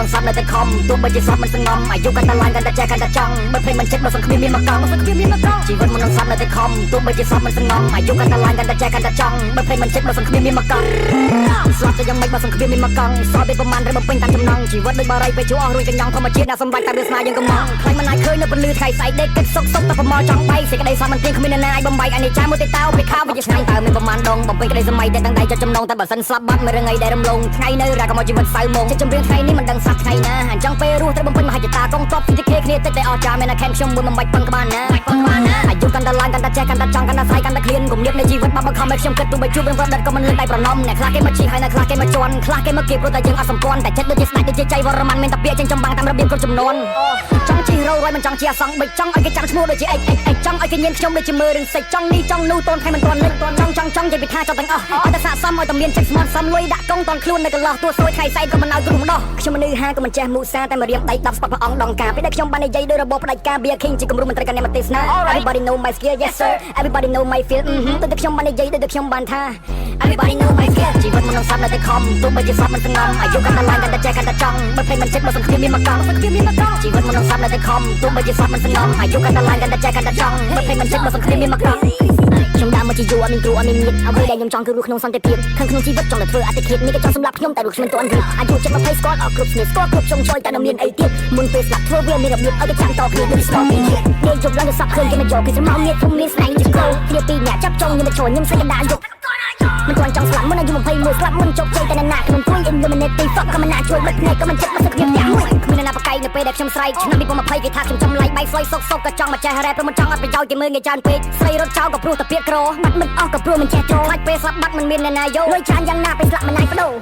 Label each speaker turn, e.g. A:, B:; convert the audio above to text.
A: នឹងសាប់នៅតែខំទោះបីជាសាប់មិនសងំអាយុកាន់តែឡើងកាន់តែចែកកាន់តែចង់បើភ្លេចមិនចិត្តបើសង្គ្រាមមានមកកង់ជីវិតមុននឹងសាប់នៅតែខំទោះបីជាសាប់មិនសងំអាយុកាន់តែឡើងកាន់តែចែកកាន់តែចង់បើភ្លេចមិនចិត្តបើសង្គ្រាមមានមកកង់ស្លាប់តែយ៉ាងម៉េចបើសង្គ្រាមមានមកកង់សល់ពេលប្រមាណឬបំពេញតាមចំណងជីវិតដូចបារីពេលជួអស់រួចកញ្ញងធម្មជាតិអ្នកសម្រេចតែវាស្នាយើងកំងខ្លាញ់មិនអាចឃើញនៅពលឺថ្ងៃស្អែកដេកគិតសុកសុកតែប្រមល់ចង់bayសេចក្តីសោកមិនទៀងគ្មានអ្នកណាអាចបំបីអានេះចាមួយទេតើពេលខោវាឆ្ងាញ់តើមានប្រមាណដងបំពេញក្តីសម័យតែទាំងដៃចុចចំណងតែបើសិនស្លាប់បាត់មិនរងថ្ងៃដែលរំលងថ្ងៃនៅរកមកជីវិតសៅមកចិត្តចម្រៀងថ្ងៃនេះមិនដឹងសោះថ្ងៃណាអញ្ចឹងពេលរស់ត្រូវបំពេញមហិច្ឆតាកងទ័ពពីគេគ្នាតិចតែអស់ចាមានតែខែខ្ញុំមួយមិនបាច់ពឹងក្បាលណាអាយុកាន់តែឡើងកាន់តែចេះកាន់តែចង់កាន់តែស្អែកកាន់តែឃ្លានគំនិតនៃជីវិតបាក់បង្ខំឲ្យខ្ញុំគិតទោះបីជួបរឿងប្រឌិតក៏មិនលឿនដៃប្រណំអ្នកខ្លះគេមកជីហើយអ្នកខ្លះគេមកជន់ខ្លះគេមកគៀបព្រោះតែយើងអត់សម្ព័ន្ធតែចិត្តដូចជាស្ដេចដូចជាចៃវរ្ម័នមានតែពាក្យចេញចំបាំងតាមរបៀបគ្រប់ចំនួនចង់ជីរោរយមិនចង់ជាអសង្ឃបិចចង់ឲ្យគេចាំឈ្មោះដូចជាអិចចង់ឲ្យគេញៀនខ្ញុំដូចជាមើលរឿងសេចចង់នេះចង់នោះតូនខែមិនទាន់លេចចង់និយាយពីថាចង់ទាំងអស់ឲ្យតែស័កសមឲ្យតែមានចិត្តស្មត់សមលុយដាក់កងតន់ខ្លួននៅកន្លោះទួសួយថ្ងៃស្អែកក៏មិនឲ្យគ្រោះម្ដោះខ្ញុំមនុស្សហាក៏មិនចេះមូសាតែមករៀមដៃ10ស្ពតព្រះអង្គដងការពេលដែលខ្ញុំបាននិយាយដោយរបបផ្ដាច់ការ Be a King ជាគំរូមន្ត្រីកណ្ដាលទេសនា Everybody know my skill yes sir Everybody know my feel ទៅតែខ្ញុំបាននិយាយដោយតែខ្ញុំបានថា Everybody know my skill ជីវិតមិននឹងសាប់នៅតែខំទោះបីជាសាប់មិនសងំអាយុកាន់តែឡើងកាន់តែចេះកាន់តែចង់បើភ្លេចមិនចិត្តបើសង្គ្រាមមានមកកង់ជីវិតមិននឹងសាប់នៅតែខំទោះបីជាសាប់មិនសងំអាយុកាន់តែឡើងកាន់តែចេះកាន់តែចង់បើភ្លេចមិនចិត្តបើសង្គ្រាមមានមកកង់ខ្ញុំដើរមកជាយូរអត់មានគ្រូអត់មានញាតិអ្វីដែលខ្ញុំចង់គឺរស់ក្នុងសន្តិភាពខាងក្នុងជីវិតចង់តែធ្វើអតិថិនេះក៏ចង់សម្រាប់ខ្ញុំតែរស់គ្មានទាន់ទៀតអាយុចិត្ត20ស្គាល់អស់គ្រប់ស្នេហ៍ស្គាល់គ្រប់ចុងចុយតែនៅមានអីទៀតមុនពេលស្លាប់ធ្វើវាមានរបៀបឲ្យគេចាំតគ្នាដូចស្គាល់ពីនេះយើងជប់ឡើងទៅសក់ឃើញគេមកយកគេស្រមោលមានធំមានស្នែងជាគោគ្នាពីរអ្នកចាប់ចុងខ្ញុំមកចូលខ្ញុំសេចក្ដីយកមិនទាន់ចង់ស្លាប់មុនអាយុ21ស្លាប់មុនជោគជ័យតែអ្នកណាខ្ញុំទួយ eliminate fuck ក៏មិនណាជួយបិទភ្នែកក៏មិនចិត្តមកសឹកវាទាំងមួយគ្មានអ្នកណាប្រកែកនៅពេលដែលខ្ញុំស្រែកឆ្នាំ2020គេថាខ្ញុំចំឡាយបាយស្លុយសុកក៏ចង់មកចេះរ៉េបព្រោះមិនចង់អត់ប្រយោជន៍គេមើលងាយច្រើនពេកស្រីរត់ចោលក៏ព្រោះតែពាក្យក្របាត់មិនអស់ក៏ព្រោះមិនចេះចូលខ្លាចពេលស្លាប់បាត់មិនមានអ្នកណាយកលុយច្រើនយ៉ាងណាពេលស្លាប់មិនណាយបដូរ